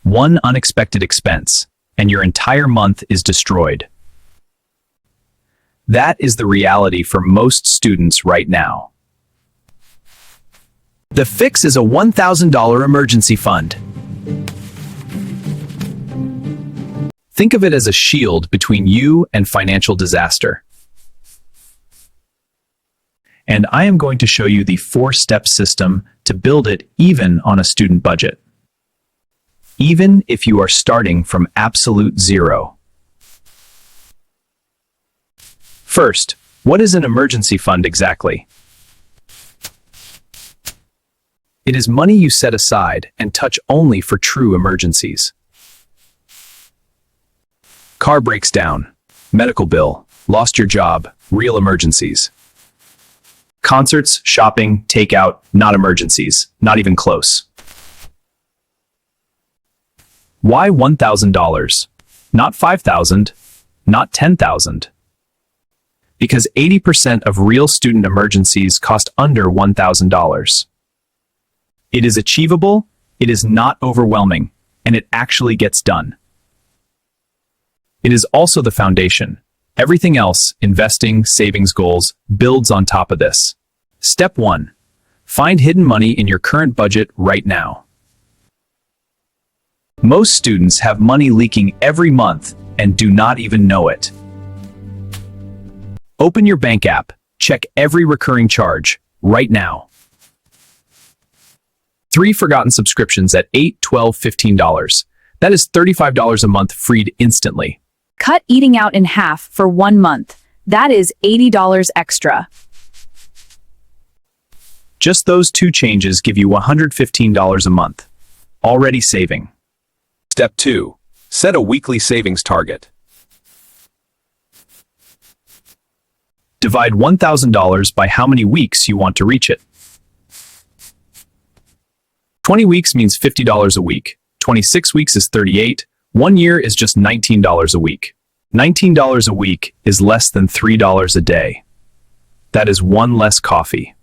One unexpected expense, and your entire month is destroyed. That is the reality for most students right now. The fix is a $1,000 emergency fund. Think of it as a shield between you and financial disaster. And I am going to show you the 4-step system to build it even on a student budget. Even if you are starting from absolute zero. First, what is an emergency fund exactly? It is money you set aside and touch only for true emergencies. Car breaks down, medical bill, lost your job, real emergencies. Concerts, shopping, takeout, not emergencies, not even close. Why $1,000? Not $5,000, not $10,000. Because 80% of real student emergencies cost under $1,000. It is achievable, it is not overwhelming, and it actually gets done. It is also the foundation. Everything else, investing, savings goals, builds on top of this. Step 1. Find hidden money in your current budget right now. Most students have money leaking every month and do not even know it. Open your bank app, check every recurring charge, right now. 3 forgotten subscriptions at $8, $12, $15. That is $35 a month freed instantly. Cut eating out in half for 1 month. That is $80 extra. Just those 2 changes give you $115 a month. Already saving. Step 2. Set a weekly savings target. Divide $1,000 by how many weeks you want to reach it. 20 weeks means $50 a week. 26 weeks is $38. 1 year is just $19 a week. $19 a week is less than $3 a day. That is 1 less coffee.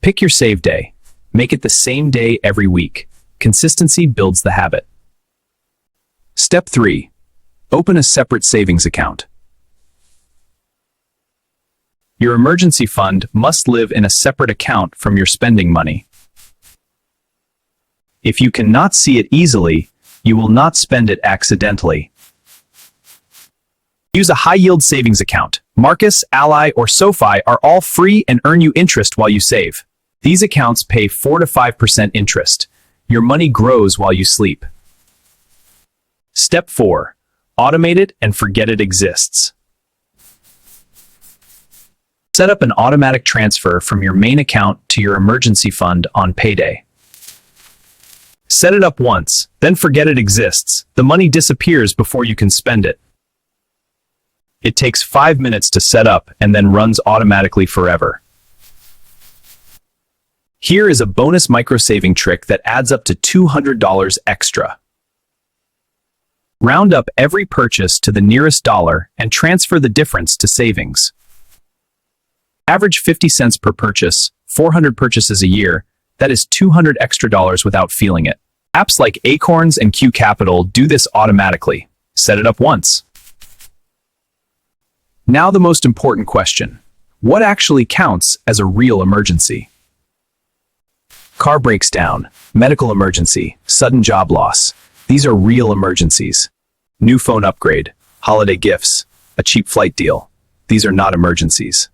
Pick your save day. Make it the same day every week. Consistency builds the habit. Step 3. Open a separate savings account. Your emergency fund must live in a separate account from your spending money. If you cannot see it easily, you will not spend it accidentally. Use a high-yield savings account. Marcus, Ally, or SoFi are all free and earn you interest while you save. These accounts pay 4 to 5% interest. Your money grows while you sleep. Step 4. Automate it and forget it exists. Set up an automatic transfer from your main account to your emergency fund on payday. Set it up once, then forget it exists. The money disappears before you can spend it. It takes 5 minutes to set up and then runs automatically forever. Here is a bonus micro-saving trick that adds up to $200 extra. Round up every purchase to the nearest dollar and transfer the difference to savings. Average 50 cents per purchase, 400 purchases a year, that is $200 extra without feeling it. Apps like Acorns and Q Capital do this automatically. Set it up once. Now the most important question. What actually counts as a real emergency? Car breaks down, medical emergency, sudden job loss. These are real emergencies. New phone upgrade, holiday gifts, a cheap flight deal. These are not emergencies.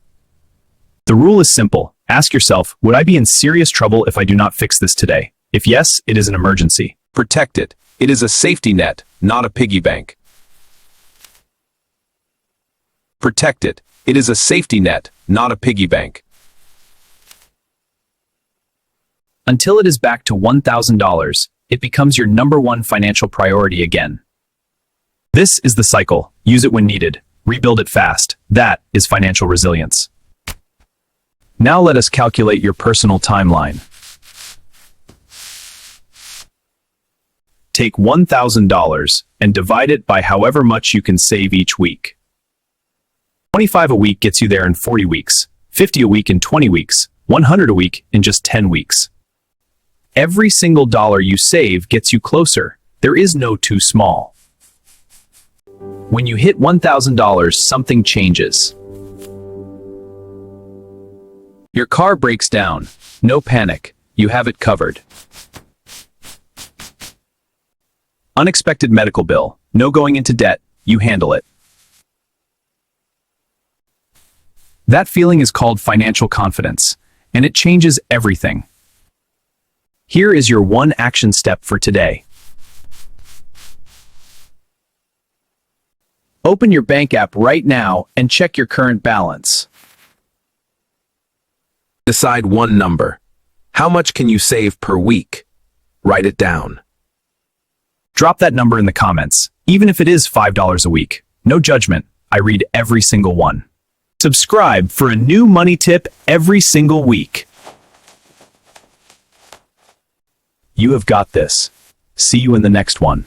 The rule is simple. Ask yourself, would I be in serious trouble if I do not fix this today? If yes, it is an emergency. Protect it. It is a safety net, not a piggy bank. Protect it. It is a safety net, not a piggy bank. Until it is back to $1,000, it becomes your #1 financial priority again. This is the cycle. Use it when needed. Rebuild it fast. That is financial resilience. Now let us calculate your personal timeline. Take $1,000 and divide it by however much you can save each week. 25 a week gets you there in 40 weeks, 50 a week in 20 weeks, 100 a week in just 10 weeks. Every single dollar you save gets you closer. There is no too small. When you hit $1,000, something changes. Your car breaks down. No panic. You have it covered. Unexpected medical bill. No going into debt. You handle it. That feeling is called financial confidence, and it changes everything. Here is your one action step for today. Open your bank app right now and check your current balance. Decide one number. How much can you save per week? Write it down. Drop that number in the comments, even if it is $5 a week. No judgment. I read every single one. Subscribe for a new money tip every single week. You have got this. See you in the next one.